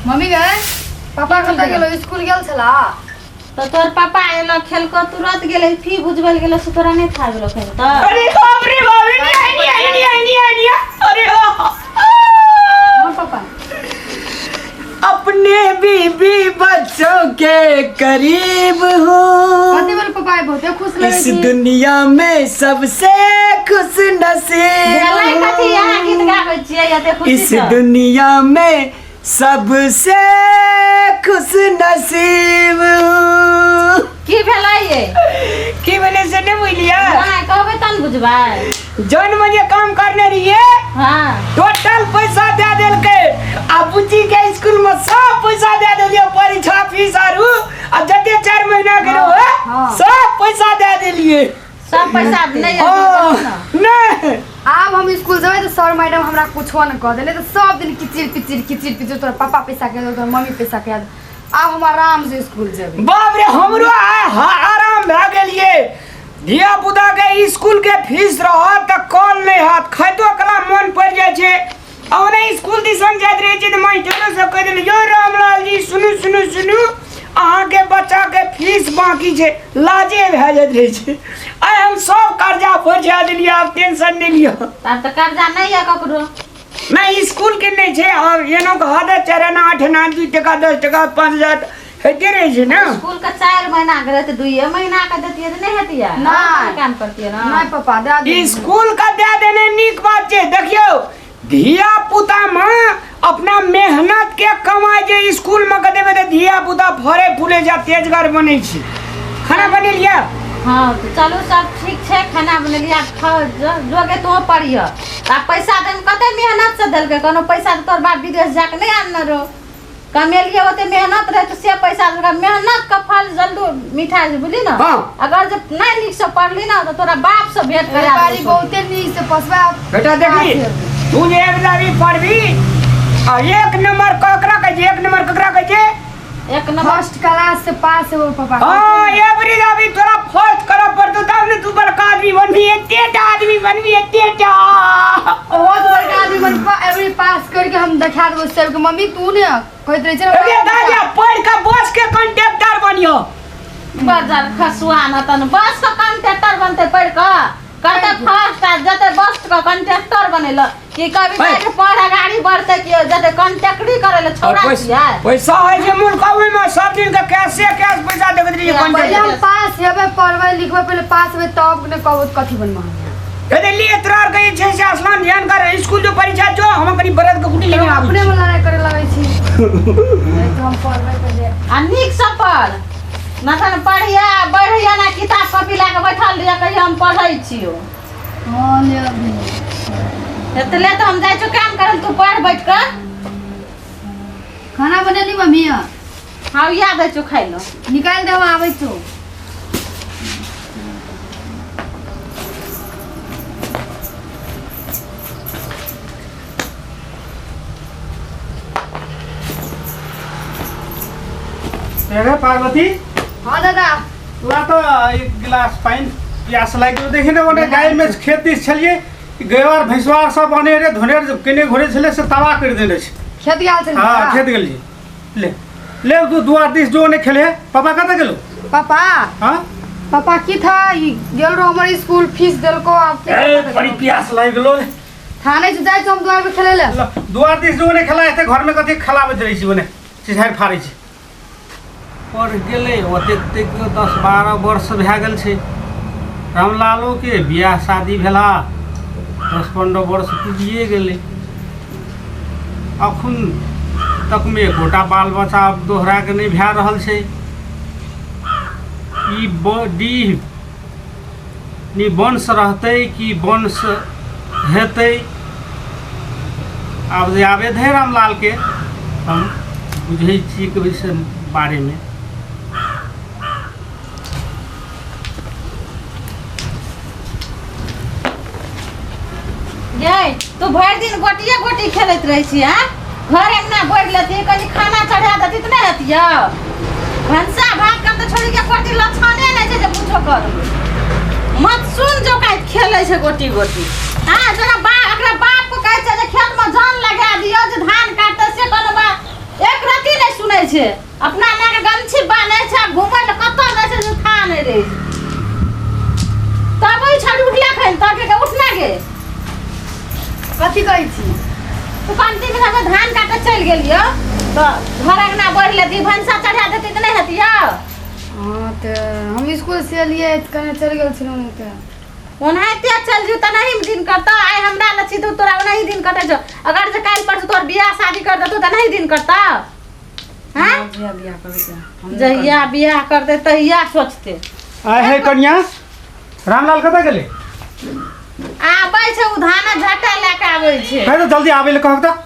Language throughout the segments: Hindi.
मम्मी गए पापा कतऽ गेलो स्कूल गेल छला तो तोर पापा एलो खेल को तुरंत गेले फी बुझबल गेलो से तोरा नहीं था गेलो खेल त अरे बाप रे बाप नहीं अरे हां पापा अपने बीबी बच्चों के करीब हूँ कते बोल पापा बहुत खुश लगे इस दुनिया में सबसे खुश नसीब गेलै कथि यहाँ गीत गाबै छियै या ते खुशी इस दुनिया में सबसे खुश नसीब की भेलै ये की बने से नहीं बुझलिया हां कहबै तन बुझबै जौन मुझे काम करने रहिए हां टोटल पैसा दे देल के आ बुच्ची के स्कूल में सब पैसा दे देलिए परीक्षा फीस आरू आ जते 4 महीना के रहो सब पैसा दे देलिए सब पैसा नहीं नहीं आब हम स्कूल जेबै तो सर मैडम हमरा कुछो न कह देले तो सब दिन किचिर तोरा पापा पैसा के तोरा मम्मी पैसा के आब हम आराम से स्कूल जेबै बाप रे हमरो आराम भ गेलिए धिया पुता के स्कूल के फीस रहत त कॉल नहीं हाथ खैतो कला मन पड़ जाय छे औने स्कूल दिसन जात रहे छे त मास्टरो सब कह देले यो रामलाल जी सुनु अहाँ के बच्चा के फीस बाकी छे लाजे भ जात रहे छे आइ हम सब कर्जा पहुंचा देलिए आप टेंशन नहीं लियो तब त कर्जा नहीं है ककरो नहीं स्कूल के नहीं छे और एनो का हद 4 आना 8 आना 2 टका 10 टका 5000 हेते रहे छे ना स्कूल का 4 महीना के रहते 2 महीना का देतिए त नहीं हेतिया ना काम करतिए ना नहीं पापा दे दे स्कूल का दे देने नीक बात छे देखियो धिया पुता में अपना मेहनत के कमाई जे स्कूल में कदे में धिया पुता फरे फूले जा तेजगर बने छी खाना बने लिया हां तो चलो सब ठीक छे खाना बने लिया खाओ जोगे तो पढ़ियो आ पैसा देन कते मेहनत से देल के कोनो पैसा तोर बाप विदेश जाके नहीं आनना रो कमेलिए होते मेहनत रहे तो से पैसा देगा मेहनत का फल जल्दी मिठाई से बुझली ना हाँ। अगर जब नहीं नीक से पढ़ली ना तो तोरा बाप से भेंट करा बारी बहुते नीक से पसवा बेटा देखी तू जे एग्जाम पढ़बी आ 1 नंबर ककरा के 1 नंबर ककरा के जे एक नंबर फर्स्ट क्लास से पास हो पापा हां एवरी अभी तोरा फर्स्ट कर पड़तो तब ने तू बड़का आदमी बनबी एतेटा आदमी बनबी एतेटा बहुत बड़का आदमी बनबा एवरी पास करके हम दिखा देबो सबके मम्मी तू ने कहत रहे छे अरे दादा पढ़ के बस के कंडक्टर बनियो बाजार खसुआ न तन बस का कंडक्टर बनते पढ़ का करते फर्स्ट आ जते बस का कंडक्टर बनेला कि कभी जाके पढ़ा गाड़ी बढ़ते कि जते कंडक्टरी करेला छोड़ा दिया पैसा है जे मुल्कवे में सब दिन का कैश पैसा देबे रहिए पहले हम कंडक्टर पास हेबे पढ़बै लिखबै पहले पास हेबे तब ने कहबो कथि बनमा कदे लिए तोरार के छे से आसमान ध्यान कर स्कूल जो परीक्षा जो हम कनी बरद के गुटी लेके आबी अपने में लड़ाई करे लगै छी नहीं तो हम पढ़बै पहले आ नीक से पढ़ ना तन पढ़िया बढ़िया ना किताब कॉपी लाके बैठल रहिया कहियो हम पढ़ै छियो हां ले अभी एतले तो हम जाय छु काम करन तू पढ़ बैठ के खाना बनेली मम्मी हां याद है छु खाइ लो निकाल दे हम आबै छु अरे पार्वती हां दादा तोरा तो एक गिलास पानी प्यास लागियो देखि ने ओने गाय में खेती छलिए गयवार भैंसवार सब बने रे धोने केने घोरे छले से तबाह कर देने छै खेत गेल छे हां खेत गेल छी ले ले तू दुआर दिस जो ने खेले पापा कत गेलो पापा हां पापा की था गेल रो हमर स्कूल फीस देलको आप ए बड़ी प्यास लाग गेलो थाने से जाय हम द्वार पे खेले ले दुआर दिस जो ने खेला एते घर में कथि खलाबत रही छी ओने चिझार फाड़ै छी पर गेले ओते 10-12 वर्ष भए गेल छै रामलालो के बियाह शादी भेला 10-15 वर्ष पुजिए गेले अखन तक में गोटा बाल बच्चा दोहरा के नहीं भए रहल छै ई बॉडी नि वंश रहते कि वंश हेतै आब आवेद है रामलाल के हम बुझे छी के विषय बारे में गई तू भर दिन गोटिए गोटी खेलत रही छी हां घरे में ना बैठ लेती कनी खाना चढ़ा देती त नहीं हतिया भंसा भात कर तो छोड़ी के गोटी लछाने नहीं छै जे पूछो कर मत सुन जो काहे खेलै छै गोटी गोटी हां जरा बा एकरा बाप को कहै छै जे खेत में जान लगा दियो जे धान काटते से कोनो बा एक रात सुबह में धान काटे चल गेलियो तो घर अंगना बढ़ लेती भंसा चढ़ा देती तो नहीं हतिया हाँ तो हम स्कूल से एलिए कने चल गेल छलहुँ नहीं तो ओनाहिते चल जू तो नहीं दिन करता आइ हमरा लच्छी तो तोरा नहीं दिन कटे छो अगर जे काल परसों तोर बियाह शादी कर देतो तो नहीं दिन करता हां जहिया बियाह करते जहिया बियाह करते तहिया सोचते आए है कन्या रामलाल कतऽ गेले आबै छै उ धान झटा लेके आबै छै कह तो जल्दी आवे ले कहक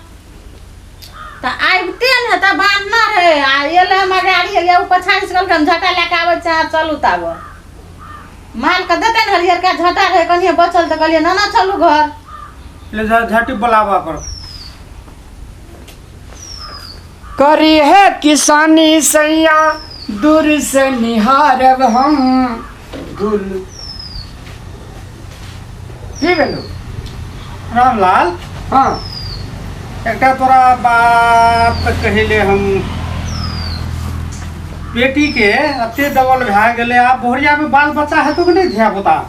त आइबते न त बानर है आ एले हम गाड़ी एले उ पछाड़ी से कल झटा लेके आबै छै चलू ताब माल के देते न हरियर का झटा रहे कनिए बचल त कहलिए ना ना चलू घर ले झटी बुलावा कर करी है किसानी सैया दूर से निहारब हम गुल की भेलो रामलाल हाँ एकटा तोरा बात कहिले हम बेटी के अते डबल भए गेले आ बोहरिया में बाल बच्चा है तो कि नहीं धिया पुता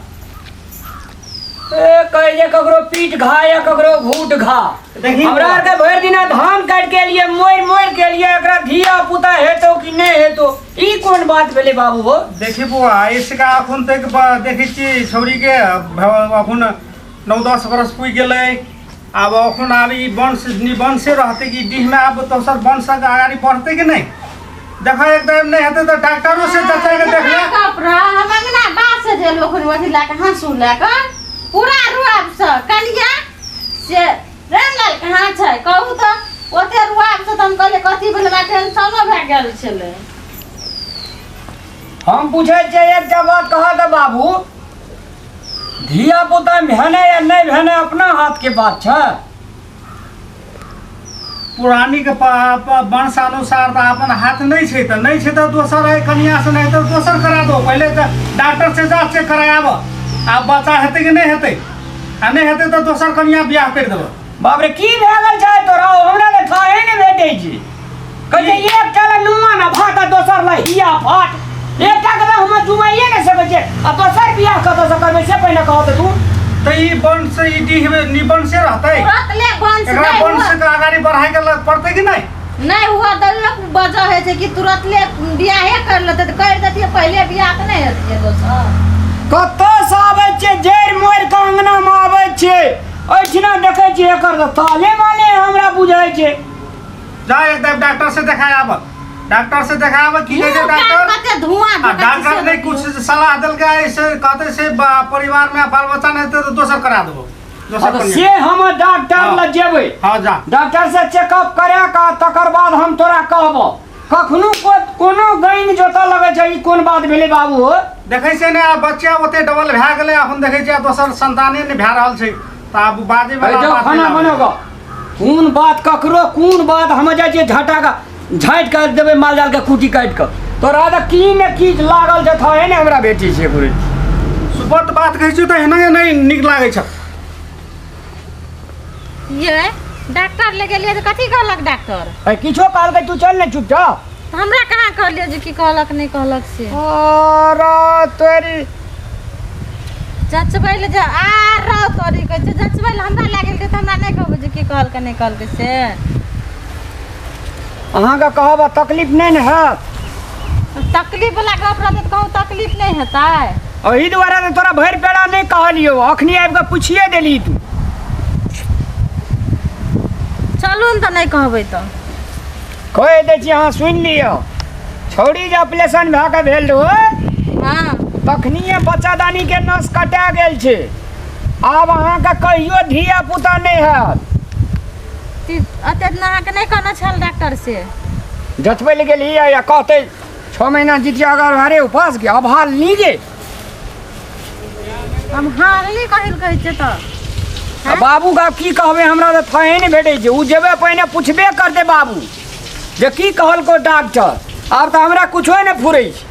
कहे जे ककरो पीठ घा या ककरो घूट घा देखी हमरा आर के भरि दिना धान काट के लिए मोर के लिए एकरा धिया पुता हेतो कि नहीं हेतो ई कोन बात भेले बाबू हो देखी बुआ इसका अखन तक देखी छी छौरी के अखन 9-10 बरस पुइ गेलै अब अखन आब ई वंश निवंशे रहते कि डीह में आब तो सर वंश आगाड़ी बढ़ते कि नहीं देखा एकदम नहीं हेते तो डॉक्टरों से जचा के देख ले कपड़ा हम अंगना बात से जे लोखन वही लाके हंसू लाके पूरा रुआब से कनिया से रामलाल कहाँ छै कहू तो ओते रुआब से हम कहले कथी भेल बा टेंशनो भए गेल छले हम पूछे छे एकटा बात कहा त बाबू धिया पुता भेने या नहीं भेने अपना हाथ के बात छै पुरानी के वंश अनुसार तो अपन हाथ नहीं छै तो नहीं छै तो दोसर है कन्या से नहीं तो दोसर करा दो पहले तो डॉक्टर से जांच चेक करायब आब बच्चा हेतै कि नहीं हेतै आ नहीं हेतै तो दोसर कन्या बियाह कर देबो बाप रे की भए गेल छै तोरा हमरा ले थाहे नहीं भेटै छै कहे एक चला नुआ ना भाटा दोसर ला हिया फाट एकटा के हम जुमाइए नहीं सकै छै आ दोसर बियाह कतौ से करबै से पहिने कहत तू तो ई वंश ई डीह में निवंशे रहतै तुरंत ले वंश एकरा नहीं वंश हुआ के आगाड़ी बढ़ाई के पड़तै कि नहीं नहीं हुआ दलक वजह है कि तुरंत ले बियाहे कर लेते तो कर देती पहले बियाह तो नहीं होती दोसर कतौ से आबै छै जड़ मोर के अंगना में आबै छै ओइठना देखै छी एकर त ताले माले हमरा बुझाइ छै जा एकदम डॉक्टर से देखायब डॉक्टर से देखायब की कहै छै डॉक्टर कते धुआं आ डॉक्टर ने कुछ सलाह देलकै ऐसे कहते से परिवार में बाल बच्चा नहीं हेतै तो दोसर करा देबो दोसर कन्या से हम डॉक्टर ल जेबै हां जा डॉक्टर से चेकअप करा का तकर बाद हम तोरा कहबो कखनो कोनो गैन जोता लगे छै ई कोन बात भेलै बाबू हो देखै छै ने बच्चा ओते डबल भए गेलै अपन देखै छै दोसर संताने नहि भए रहल छै त आब बाजे वाला बात खाना बनेगा कोन बात ककरो कोन बात हम जाइ छियै झटा का झाँटि के देबै माल जाल के कुटी काटि के तोरा त की ने की लागल छै थाहे ने हमरा बेटी छै पूरे सुबत बात कहै छै त एना नहीं नीक लागै छै ये डॉक्टर ले गेलिए तो कथी कहलक डॉक्टर किछो कहलकै तू चल ने चुपचाप तो हमरा कहाँ कहलिए जे की कहलक नहीं कहलक से अरे तोरी जचबै ले जे आ रह तोरी कहै छै जचबै ले हमरा लागल के हमरा नहीं कहबै जे की कहलक नहीं कहलक से अहाँके कहब तकलीफ नहीं ने हैत तकलीफ वाला गप रहतै तो कहूँ तकलीफ नहीं हेतै ओही दुआरे तऽ तोरा भरि पेड़ा नहीं कहलियो अखनी आबि कऽ पूछिए देली तू चलू ने तो नहीं कहबै तो कहि दै छी अहाँ सुनि लिअ छौड़ी जे ऑपरेशन भए कऽ भेल रहै हाँ तखनिए बच्चादानी के नस कटा गेल छै आब अहाँके कहियो धिया पुता नहीं हैत अते अहाँके नहीं कहना छल डॉक्टर से जतबै ले गेली या कहते 6 महीना जितिया अगर हमारे उपास के अब हाल लीजिए हम हारली कहिल कहै छै तो आ बाबू का की कहबे हमरा तऽ थाहे नहीं भेटै छै उ जेबे पहिने पुछबे करते बाबू जे की कहलको डॉक्टर आब तऽ हमरा कुछो नहीं फुरै छै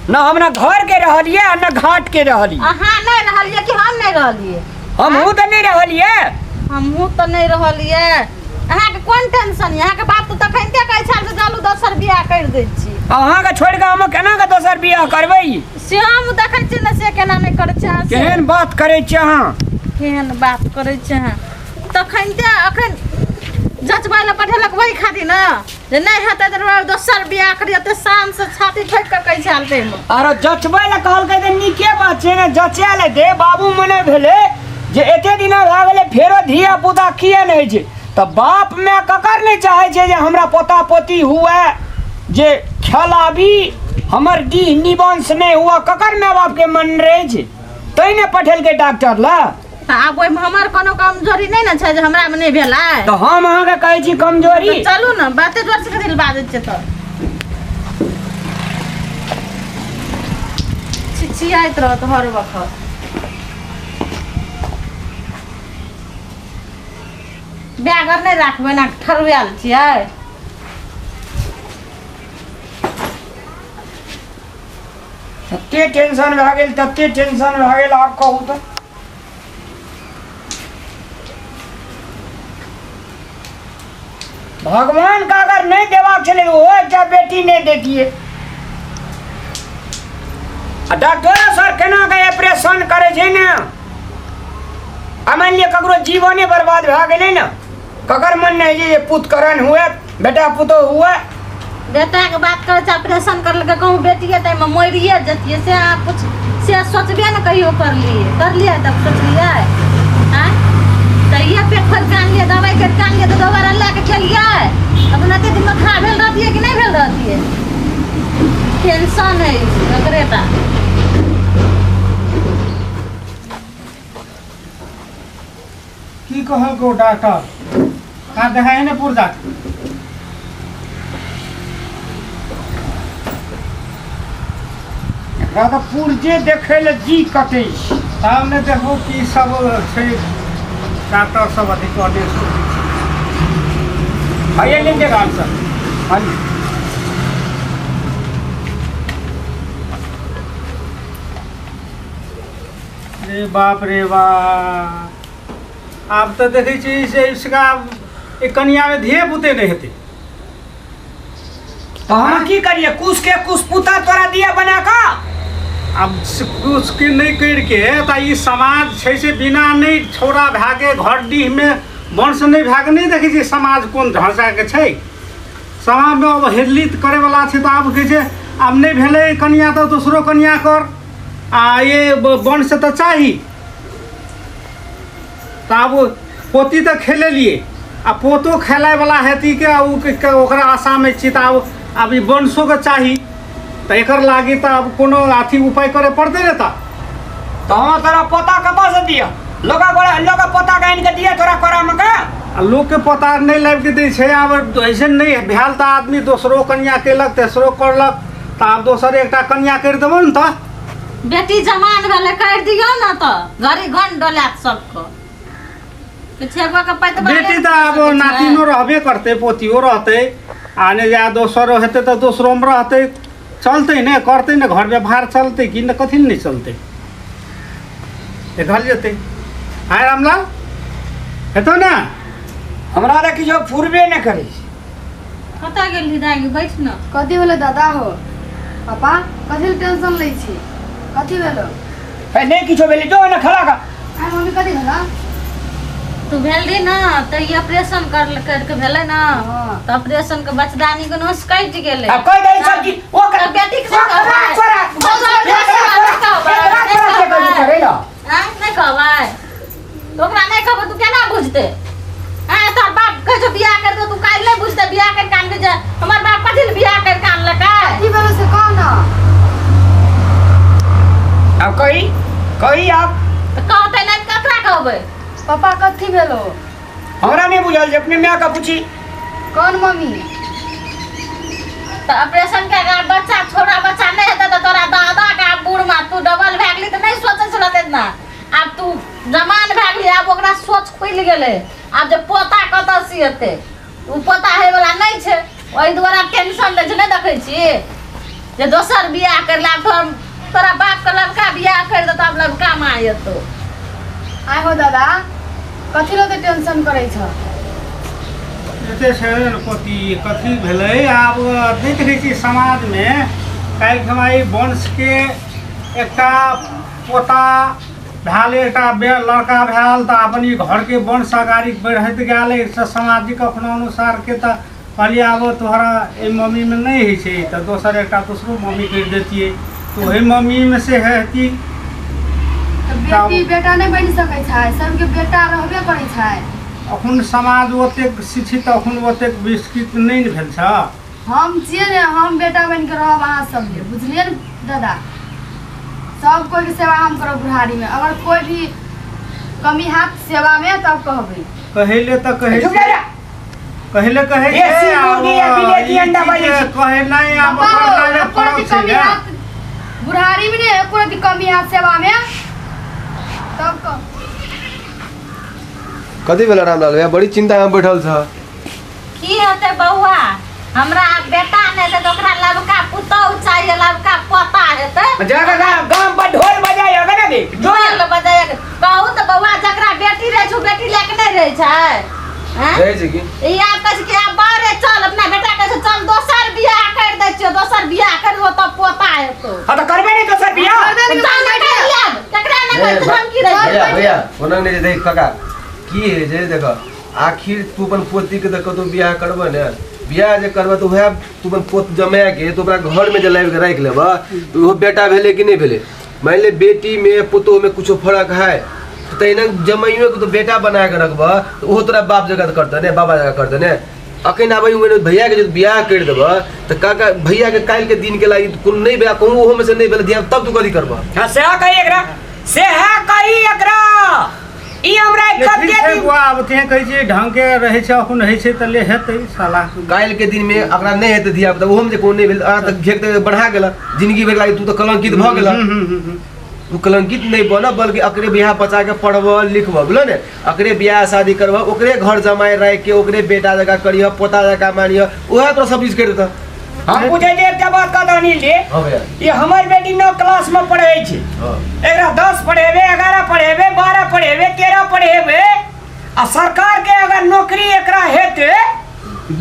न हमरा घर के रहलिए आ न घाट के रहलिए अहाँ नहीं रहलिए कि हम नहीं रहलिए हमहूँ तऽ नहीं रहलिए हमहूँ तो नहीं रहलिए अहाँके कोन टेंशन है अहाँके बात तो तखनते कहै छल जे चलू दोसर बियाह कर दै छी अहाँके छोड़ि कऽ हम केना कऽ दोसर बियाह करबै से हम देखै छी ने से केना नहीं करै छै अहाँ से। केहन बात करै छी अहाँ केहन बात करै छै अहाँ तखनते अखन पहले पढ़ेलक वही खातिर ना जे नहीं हेतै त दोसर बियाह करिए त शान से छाती ठोक के कहि चलते में अरे जचबै ला कहलकै त नीके बात छै ने जचे ले दे बाबू मने भेले जे एते दिन भए गेलै फेरो धिया पुता किए नहि छै त बाप माय ककर नहि चाहे छै जे हमरा पोता पोती हुए जे खेलाबी हमर डी निवंश नहीं हुआ ककर माय बाप के मन रहे छै तै ने पठेलकै डॉक्टर ला त आब ओइमे हमर कोनो कमजोरी नहीं न छै जे हमरा में नहीं भेलै तो हम अहाँ के कहै छी कमजोरी तो चलू न बाते जोर से कथि बाजै छै त छिछियाइत रहत हर वक्त बैगर नहीं राखबै ना ठरवाल छियै तते टेंशन भए गेल तते टेंशन भए गेल आब कहू तऽ भगवान का अगर नहीं देबाक छलै ओ एकटा बेटी नहीं देतिए आ डॉक्टर सर केना के ऑपरेशन करे छै ने आ मान लिअ ककरो जीवने बर्बाद भए गेलै ने ककर मन नहीं जे पुतकरण हुए बेटा पुतोह हुए बेटा के बात करे छै ऑपरेशन करलकै कहूँ बेटिए त में मरिए जतिए से आप कुछ से सोचबे न कहियो करलिए तब सोचलिए हैं त ये पेट पर कान लिए दवाई के कान लिए तो दोबारा लेके चलिए अब नते दिन में खा भेल रहती है कि नहीं भेल रहती है टेंशन है एकरेटा की कहलको डॉक्टर कहाँ देखाए ने पुरजा राधा पुरजे देखे ले जी कटे सामने देखो की सब छै डॉक्टर सब अथी कहने आइए ले देखा सर हाँ जी रे बाप आब तो देखे छी से इसका एक कन्या में धिये पुते नहीं हेते तो हम की करिए कुछ के कुछ पुता तोरा दिया बना का अब कुछ के नहीं करके तो ई समाज छै से बिना नहीं छोड़ा भागे घर डीह में वंश नहीं भागे नहीं देखे छी समाज कोन ढांचा के छै समाज में अब हेलित करे वाला छै तो आब कहे छै अब नहीं भेले कन्या तो दूसरो कन्या कर आ ये वंश तो चाही तो अब पोती तो खेले लिए आ पोतो खेलाय वाला हेती के ओकरा आशा में छी तो अब ई वंशो के चाही तो एकर लागी तो अब कोनो अथी उपाय करे पड़ते रहता तो हम तोरा पोता कब से दिया लोग पोता का इनके दिया तोरा करा में का आ लोग के पता नहीं लाग के दै छै अब ऐसे नहीं भेल तो आदमी दोसरो कन्या केलक तेसरो करलक तो आब दोसर एकटा कन्या कर देबो न तो बेटी जवान भेले कर दियो ना तो घरी घन डोलात सबको छेबो के पैत बेटी तो अब नातिनो रहबे करते पोतियो रहते आने जा दोसरो हेते तो दोसरो में रहते चलते ने करते ने घर व्यवहार चलते कि न कथी नहीं चलते देखल जेते हाय रामलाल हेतो ना हमरा रे किछो फुरबे न करे कता गेल हिदागी बैठ न कथी भेलो दादा हो पापा कथी टेंशन लै छी कथी भेलो ए नहीं किछो भेले जो न खड़ा का आ मम्मी कथी भेलो तू भेल रही ना तो ये ऑपरेशन करके भेले ना तो ऑपरेशन के बचदानी के नस कट गेले अब कोई दई सब की ओ कर बेटी के छोरा करेला नहीं कहबै तो ओकरा नहीं कहबै तू केना बुझते हां तोर बाप कह जो बियाह कर दो तू काल नहीं बुझते बियाह कर कान के हमर बाप कथि बियाह कर कान लका कथी भेलो से कह ना अब कही आप तो कहते नहीं ककरा कहबै पापा कथी भेलो हमरा नहीं बुझल जे अपने मां का पूछी कौन मम्मी तो ऑपरेशन के अगर बच्चा छोड़ा बच्चा नहीं हेता तो तोरा दादा का बूढ़ मा तू डबल भए गेली तो नहीं सोचे छल इतना अब तू जमान भए गेली अब ओकरा सोच खुल गेले अब जे पोता कत सी हेते उ पोता हे वाला नहीं छे ओइ द्वारा टेंशन ले छै नहीं देखै छी जे दोसर बियाह करला तो तोरा बाप के लड़का बियाह कर दे तब लड़का मां एतो आइ हो दादा कथी लो टेंशन करे छ एते छै पोती कथी भेलै आब नहीं देखै छी समाज में काल्हि खमाई वंश के एकटा पोता भेल एकटा लड़का भेल तऽ अपन ई घरके वंश अगाड़ी बढ़ैत गेल सामाजिक अपना अनुसारके तऽ कहलिए आब तोहरा एहि मम्मीमे नहीं होइ छै तऽ दोसर एकटा दोसरो मम्मी करि देतियै तऽ ओहि मम्मीमे से हेती। बेटी बेटा नहीं बन सकै छै, सबके बेटा रहबे करै छै। अखन समाज ओतेक शिक्षित अखन ओतेक विकसित नहीं ने भेल छ। हम छियै ने, हम बेटा बन के रहब अहाँ सब ले, बुझलिए ने दादा। सब कोई के सेवा हम करब बुढ़ारी में, अगर कोई भी कमी हाथ सेवा में तब कहबै। कहले तऽ कहै चुप छै, रह। कहले कहै छै देसी मुर्गी या बिलेती अंडा बाजे छै। कहै नहीं आब पापा हो, करनाइ एको फरक रति छै कमी ने। हाथ बुढ़ारी में ने, एको रति कमी हाथ सेवा में तब कह। कथी भेल रामलाल भैया, बड़ी चिंता में बैठल छ। की हेतै बौआ, हमरा बेटा नहि हेतै तऽ ओकरा लबका पुतौह चाहिए, लबका पोता हेतै। जाके गांव पर ढोल बजाय अगर ना दे ढोल बजाय कहू तऽ बौआ जकरा बेटी रहै छै बेटी लेके नहीं रहै छै। हैं? रहै छै कि ई आब कहै छै कि आब बाहरे चल, अपना बेटा कहै छै चल दोसर बियाह कर दै छियो, दोसर बियाह करबो तब पोता हेतौ। हां तो करबे नहीं दोसर बियाह। चल ना कर लिया, केकरा नहीं कहै छै धमकी रहै भैया छै। भैया ओना नहीं देख काका की है जे देखो आखिर तू अपन पोती के कतौ बियाह करबह ने, बियाह जे करबह तऽ वएह तू अपन पोत जमाए के तो ओकरा घर में जे लाबि के राखि लेबह तो वो बेटा भेले कि नहीं भेले। मान ले बेटी में पुतोह में कुछ फर्क है तो तहिना जमाइयो के तो बेटा बना के रखबह तो वो तोरा बाप जगह करते ने, बाबा जगह करते ने। अखन आबै भैया के जब बियाह कर देबह तो काका भैया के काल्हि के दिन के लागी कोन नहीं बियाह कहूँ ओहो में से नहीं भेल ध्यान तब तू कथी करबह। हां से कही एकरा, से है कही एकरा। ई हमरा कब ठीक के छै दिन बुआ, आब तें कहै छै ढंग के रहै छै, अखन रहै छै तऽ ले हेतै साला। काल्हि के दिन में अकरा नहीं हेतै धिया पुता ओहो में जे कोन नहीं भेल आ तक घेक तक बढ़ा गेला जिंदगी भर लागी तू तो कलंकित भ गेला। तू कलंकित नहीं बना बल्कि अकरे बियाह बचा के पढ़बह लिखबह बोलो ने, अकरे बियाह शादी करबह, ओकरे घर जमाए राख के ओकरे बेटा जगह करियह, पोता जगह मानियह, ओहे तो सब चीज कर देता। हम पूछे जे एकटा बात कह दनी ले, हां भैया ये हमर बेटी 9 क्लास में पढ़ै छै, हां एकरा 10 पढ़ेबे, 11 पढ़ेबे, 12 पढ़ेबे, 13 पढ़ेबे आ सरकार के अगर नौकरी एकरा हेते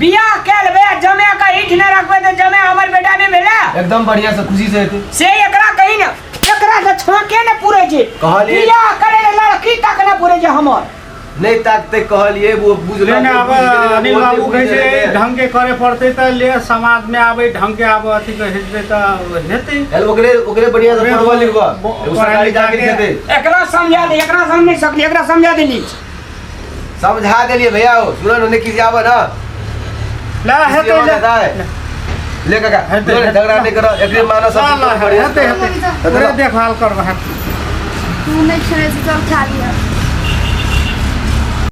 बियाह कैलबे जमे का ईठ न रखबे तो जमे हमर बेटा ने भेला एकदम बढ़िया से खुशी से हेतै से एकरा कही ना, एकरा से छाके न पूरे छै कहलिए बियाह करे ले लड़की तक न पूरे छै हमर नहीं ताकते कहलिए वो बुझल लेने आब अनिल बाबू कहै छै ढंग के करे पड़तै तऽ ले, समाज में आबै ढंग के आब अथी कहै छै तऽ हेतै। हेल ओकरे ओकरे बढ़िया से पढ़वा लिखबा एगो सरकारी जागिर हेतै। एकरा समझा दे, एकरा समझ नहीं सकली, एकरा समझा देली समझा देलिए भैया हो सुनो ने किसी आवा ना ला हेतै ले काका झगड़ा नहीं करो एकरे मानो सब हेतै बढ़िया हेतै हेतै देखभाल करबा। तू नहीं खेले से सब खा लिया।